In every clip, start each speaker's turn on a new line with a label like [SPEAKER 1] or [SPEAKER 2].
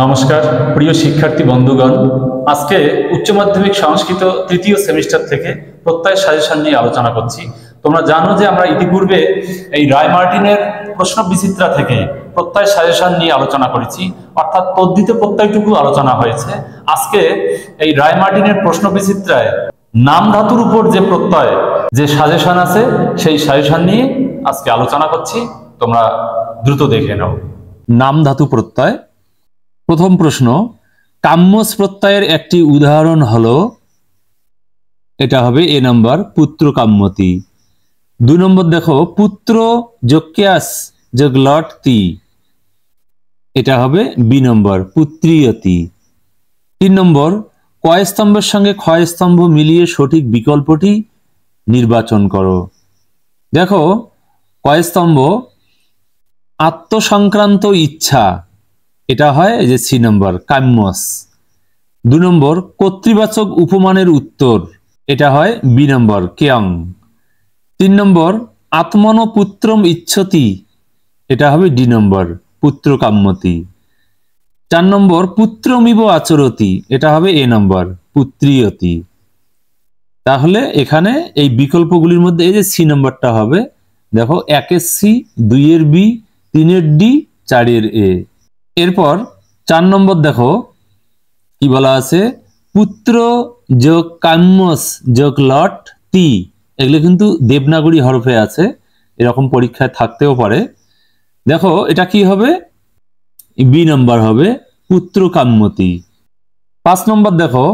[SPEAKER 1] নমস্কার প্রিয় শিক্ষার্থী বন্ধুগণ, আজকে উচ্চ মাধ্যমিক সংস্কৃত তৃতীয় সেমিস্টার থেকে প্রত্যয় সাজেশন নিয়ে আলোচনা করছি। তোমরা জানো যে আমরা ইতিপূর্বে এই রায় মার্টিনের প্রশ্ন বিচিত্রা থেকে প্রত্যয় সাজেশন নিয়ে আলোচনা করেছি, অর্থাৎ তদ্ধিত প্রত্যয়টুকু আলোচনা হয়েছে। আজকে এই রায় মার্টিনের প্রশ্ন বিচিত্রায় নাম ধাতুর উপর যে প্রত্যয় যে সাজেশন আছে সেই সাজেশন নিয়ে আজকে আলোচনা করছি। তোমরা দ্রুত দেখে নাও। নাম ধাতু প্রত্যয়। প্রথম প্রশ্ন, কাম্যস প্রত্যয়ের একটি উদাহরণ হলো, এটা হবে এ নম্বর পুত্র কাম্যতি। 2 নম্বর দেখো পুত্র যোগ ক্যাস যোগ লট তি, এটা হবে বি নম্বর পুত্রিয়তি। 3 নম্বর কয় স্তম্ভের সঙ্গে ক্ষয় স্তম্ভ মিলিয়ে সঠিক বিকল্পটি নির্বাচন করো। দেখো কয় স্তম্ভ, আত্মসংক্রান্ত ইচ্ছা, এটা হয় এই যে সি নম্বর কাম্যস। 2 নম্বর কর্তৃবাচক উপমানের উত্তর, এটা হয় বি নম্বর কেয়ং। 3 নম্বর আত্মন পুত্রম ইচ্ছতি, এটা হবে ডি নম্বর পুত্র কাম্যতি। 4 নম্বর পুত্রমিব আচরতি, এটা হবে এ নম্বর পুত্রিয়তি। তাহলে এখানে এই বিকল্পগুলির মধ্যে এই যে সি নম্বরটা হবে, দেখো 1 এর সি, 2 এর বি, 3 এর ডি, 4 এর এ। এরপর 4 নম্বর দেখো কি বলা আছে, পুত্র যোগ কাম্যস যোগ লট তি, এগুলো কিন্তু দেবনাগরী হরফে আছে, এরকম পরীক্ষায় থাকতেও পারে। দেখো এটা কি হবে, বি নম্বর হবে পুত্র কাম্যতি। 5 নম্বর দেখো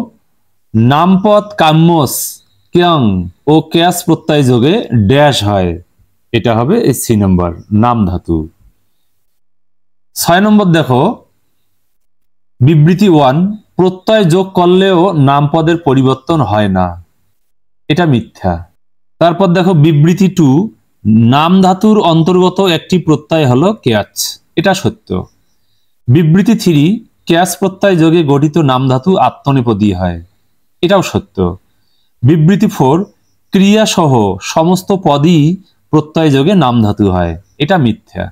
[SPEAKER 1] নামপদ কাম্যস ক্যং ও ক্যাস প্রত্যয় যোগে ড্যাশ হয়, এটা হবে সি নম্বর নাম ধাতু। 6 নম্বর দেখো বিবৃতি 1, প্রত্যয় যোগ করলেও নামপদের পরিবর্তন হয় না, এটা মিথ্যা। তারপর দেখো বিবৃতি 2, নাম ধাতুর অন্তর্গত একটি প্রত্যয় হলো ক্যাচ, এটা সত্য। বিবৃতি 3, ক্যাচ প্রত্যয় যোগে গঠিত নাম ধাতু আত্মনেপদী হয়, এটাও সত্য। বিবৃতি 4, ক্রিয়া সহ সমস্ত পদই প্রত্যয় যোগে নাম ধাতু হয়, এটা মিথ্যা।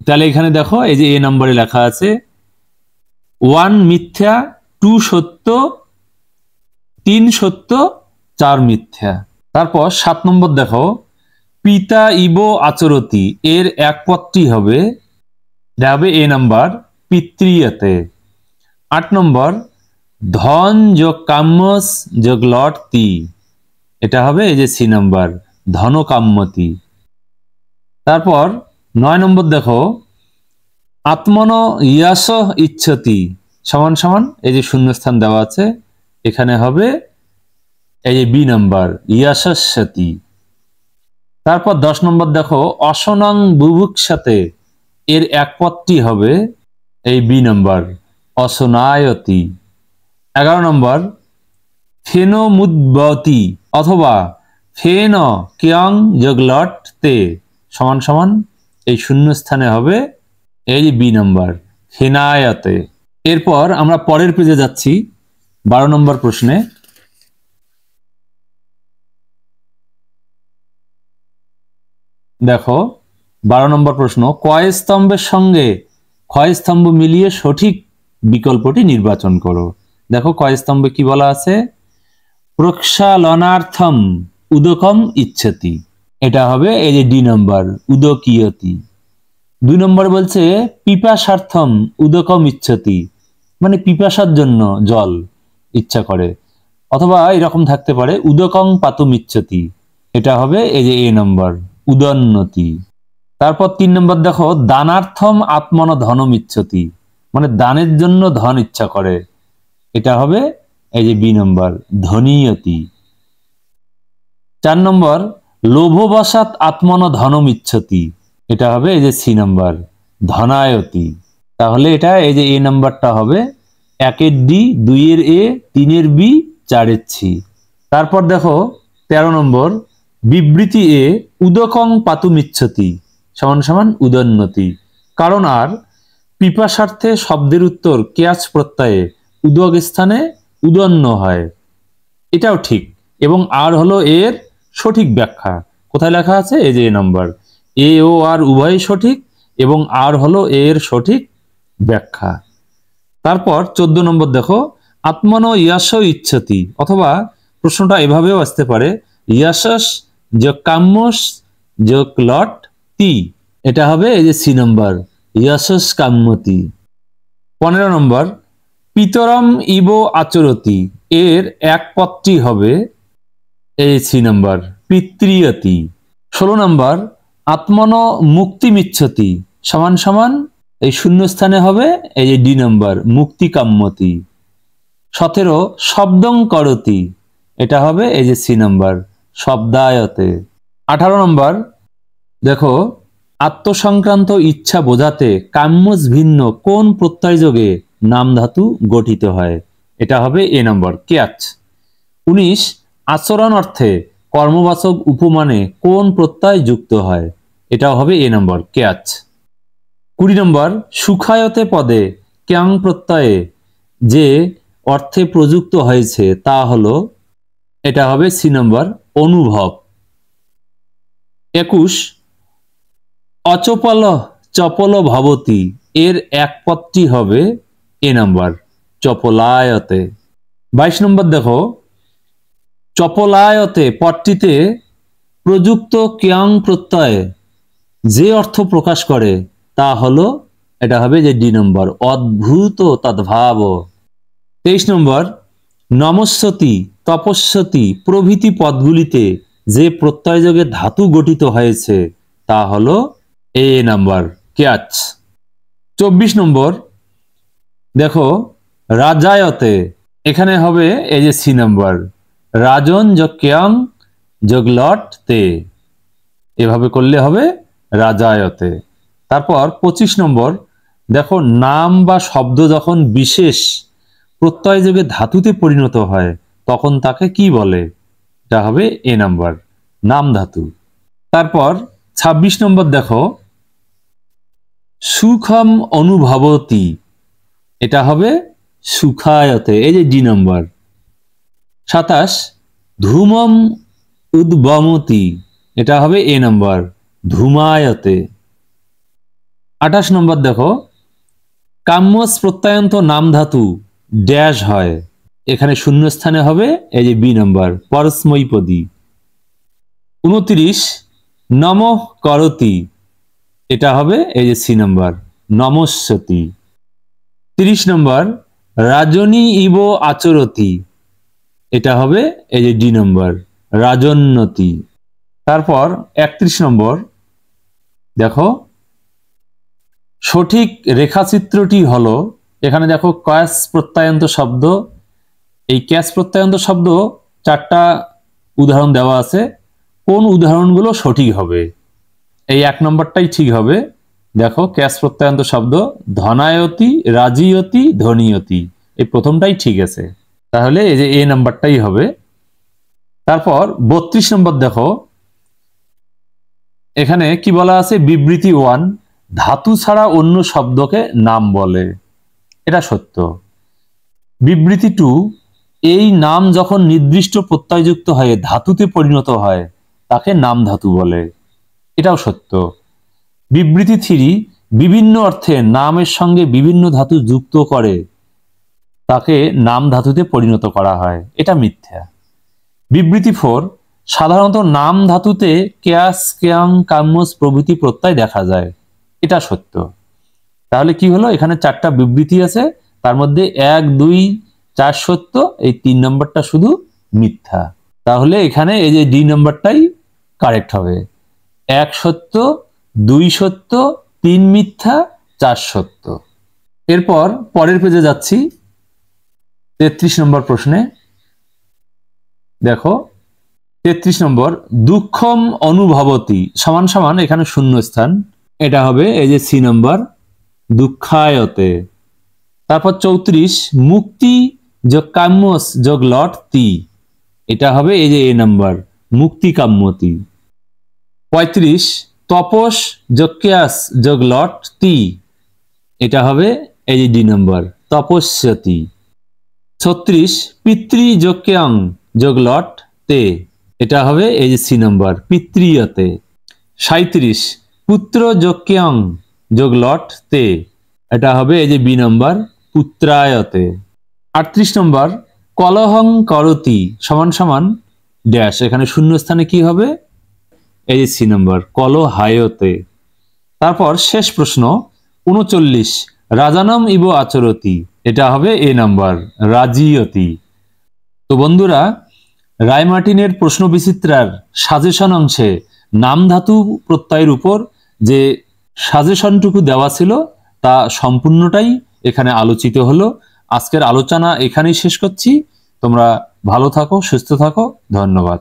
[SPEAKER 1] তাহলে এখানে দেখো এই যে এ নম্বরে লেখা আছে 1 মিথ্যা, 2 সত্য, 3 সত্য, 4 মিথ্যা। তারপর 7 নম্বর দেখো পিতা ইব আচরতি, এর এক পদটি হবে, এটা হবে এ নম্বর পিতৃয়তে। 8 নম্বর ধন যোগ কাম্যস যোগ লট তি, এটা হবে এই যে সি নম্বর ধন কাম্যতি। তারপর 9 নম্বর দেখো আত্মন ইয়াস ইচ্ছতি সমান সমান এই যে শূন্যস্থান দেওয়া আছে, এখানে হবে এই যে বি নম্বর ইয়াসস্যতি। তারপর 10 নম্বর দেখো অসনং বুভুক্ষাতে, এর এক পদটি হবে এই বি নম্বর অসনায়তি। 11 নম্বর ফেনমুদ্বতি অথবা ফেন কিয়ং যোগ লট তে সমান সমান এই শূন্যস্থানে হবে এই বি নম্বর ফেনায়তে। এরপর আমরা পরের পেজে যাচ্ছি 12 নম্বর প্রশ্নে। দেখো 12 নম্বর প্রশ্ন, কয় স্তম্ভের সঙ্গে ক্ষয় স্তম্ভ মিলিয়ে সঠিক বিকল্পটি নির্বাচন করো। দেখো কয় স্তম্ভে কি বলা আছে, প্রক্ষালনার্থম উদকম ইচ্ছতি, এটা হবে এই যে ডি নম্বর উদকীয়তি। 2 নম্বর বলছে পিপাসার্থম উদকম ইচ্ছতি, মানে পিপাসার জন্য জল ইচ্ছা করে, অথবা এরকম থাকতে পারে উদকং পাতুম ইচ্ছতি, এটা হবে এই যে এ নম্বর উদন্নতি। তারপর 3 নম্বর দেখো দানার্থম আত্মন ধনম ইচ্ছতি, মানে দানের জন্য ধন ইচ্ছা করে, এটা হবে এই যে বি নম্বর ধনীয়তি। 4 নম্বর লোভবশাৎ আত্মন ধনম ইচ্ছতি, এটা হবে এই যে সি নম্বর ধনায়তি। তাহলে এটা এই যে এ নাম্বারটা হবে 1 এর ডি, 2 এর এ, 3 এর বি, 4 এর সি। তারপর দেখো 13 নম্বর বিবৃতি এ উদকং পাতুম ইচ্ছতি সমান সমান উদন্নতি, কারণ আর পিপাসার্থে শব্দের উত্তর ক্যাচ প্রত্যয়ে উদক স্থানে উদন্ন হয়, এটাও ঠিক, এবং আর হলো এর সঠিক ব্যাখ্যা। কোথায় লেখা আছে, এই যে এ নম্বর এ ও আর উভয়ই সঠিক, এবং আর হলো এর সঠিক ব্যাখ্যা। তারপর 14 নম্বর দেখো আত্মনো ইয়াস ইচ্ছতি, অথবা প্রশ্নটা এভাবেও আসতে পারে ইয়াসস যোগ কাম্যস যোগ লট তি, এটা হবে এই যে সি নম্বর ইয়াসস কাম্যতি। 15 নম্বর পিতরম ইব আচরতি, এর এক পদটি হবে এই সি নম্বর পিতৃয়তি। 16 নম্বর আত্মনো মুক্তি মিচ্ছতি সমান সমান এই শূন্যস্থানে হবে এই যে ডি নম্বর মুক্তি কাম্যতি। 17 শব্দং করতি, এটা হবে এই যে সি নম্বর শব্দায়তে। 18 নম্বর দেখো আত্মসংক্রান্ত ইচ্ছা বোঝাতে কাম্যস ভিন্ন কোন প্রত্যয়যোগে নাম ধাতু গঠিত হয়, এটা হবে এ নম্বর ক্যাচ। 19 আচরণ অর্থে কর্মবাচক উপমানে কোন প্রত্যয় যুক্ত হয়, এটাও হবে এ নম্বর ক্যাচ। 20 নম্বর সুখায়তে পদে ক্যাং প্রত্যয়ে যে অর্থে প্রযুক্ত হয়েছে তা হলো, এটা হবে সি নম্বর অনুভব। 21 অচপল চপল ভবতি, এর এক পদটি হবে এ নম্বর চপলায়তে। 22 নম্বর দেখো চপলায়তে পদটিতে প্রযুক্ত ক্যাং প্রত্যয় যে অর্থ প্রকাশ করে তা হলো, এটা হবে যে ডি নম্বর অদ্ভুত তদ্ভাব। 23 নম্বর নমস্যতি তপস্যতি প্রভৃতি পদগুলিতে যে প্রত্যয়যোগে ধাতু গঠিত হয়েছে তা হলো এ নাম্বার ক্যাচ। 24 নম্বর দেখো রাজায়তে, এখানে হবে এই যে সি নাম্বার রাজন যোগ ক্যাং যোগ লট তে, এভাবে করলে হবে রাজায়তে। তারপর 25 নম্বর দেখো নাম বা শব্দ যখন বিশেষ প্রত্যয়যোগে ধাতুতে পরিণত হয় তখন তাকে কি বলে, এটা হবে এ নাম্বার নাম ধাতু। তারপর 26 নম্বর দেখো সুখম অনুভবতি, এটা হবে সুখায়তে, এই যে ডি নম্বর। 27 ধূমম উদ্বমতি, এটা হবে এ নম্বর ধূমায়তে। 28 নম্বর দেখো কাম্যস প্রত্যয়ন্ত নাম ধাতু ড্যাশ হয়, এখানে শূন্যস্থানে হবে এই যে বি নম্বর পরস্মৈপদী। 29 নমঃ করতি, এটা হবে এই যে সি নম্বর নমস্যতি। 30 নম্বর রাজনী ইব আচরতি, এটা হবে এই যে ডি নম্বর রাজন্নতি। তারপর 31 নম্বর দেখো সঠিক রেখাচিত্রটি হলো, এখানে দেখো ক্যাশ প্রত্যয়ান্ত শব্দ, এই ক্যাশ প্রত্যয়ান্ত শব্দ 4টা উদাহরণ দেওয়া আছে, কোন উদাহরণগুলো সঠিক হবে, এই 1 নম্বরটাই ঠিক হবে। দেখো ক্যাশ প্রত্যয়ান্ত শব্দ ধনায়তি রাজিয়তি ধনিয়তি, এই প্রথমটাই ঠিক আছে, তাহলে এই যে এ নাম্বারটাই হবে। তারপর 32 নম্বর দেখো এখানে কি বলা আছে বিবৃতি 1 ধাতু ছাড়া অন্য শব্দকে নাম বলে, এটা সত্য। বিবৃতি 2 এই নাম যখন নির্দিষ্ট প্রত্যয়যুক্ত হয়ে ধাতুতে পরিণত হয় তাকে নাম ধাতু বলে, এটাও সত্য। বিবৃতি 3 বিভিন্ন অর্থে নামের সঙ্গে বিভিন্ন ধাতু যুক্ত করে তাকে নাম ধাতুতে পরিণত করা হয়, এটা মিথ্যা। বিবৃতি 4 সাধারণত নাম ধাতুতে ক্যাশ ক্যাং কাম্যস প্রভৃতি প্রত্যয় দেখা যায়, এটা সত্য। তাহলে কি হলো, এখানে 4টা বিবৃতি আছে, তার মধ্যে 1 2 4 সত্য, এই 3 নম্বরটা শুধু মিথ্যা। তাহলে এখানে এই যে ডি নম্বরটাই কারেক্ট হবে, 1 সত্য 2 সত্য 3 মিথ্যা 4 সত্য। এরপর পরের পেজে যাচ্ছি 33 নম্বর প্রশ্নে। দেখো 33 নম্বর দুঃখম অনুভবতি সমান সমান এখানে শূন্যস্থান, এটা হবে এই যে সি নম্বর দুঃখায়তে। তারপর 34 মুক্তি যোগ কাম্যস যোগ লট তি, এটা হবে এই যে এ নম্বর মুক্তি কাম্যতি। 35 তপস যোগ ক্যাস যোগ লট তি, এটা হবে এই যে ডি নম্বর তপস্যতি। 36 পিতৃ যোগ ক্যাং যোগ লট তে, এটা হবে এই যে সি নম্বর পিতৃয়তে। 37 পুত্র যোগ ক্যাং যোগ লট তে, এটা হবে এই যে বি নম্বর পুত্রায়তে। 38 নম্বর, কলহং করতি সমান সমান ড্যাশ, এখানে শূন্যস্থানে কি হবে? এই যে সি নম্বর, কলহায়তে। তারপর শেষ প্রশ্ন 39, রাজানাম ইব আচরতি, এটা হবে এ নাম্বার, রাজিয়তি। তো বন্ধুরা, রায় মার্টিনের প্রশ্ন বিচিত্রার সাজেশন অংশে নাম ধাতু প্রত্যয়ের উপর যে সাজেশনটুকু দেওয়া ছিল তা সম্পূর্ণটাই এখানে আলোচিত হলো। আজকের আলোচনা এখানেই শেষ করছি। তোমরা ভালো থাকো, সুস্থ থাকো, ধন্যবাদ।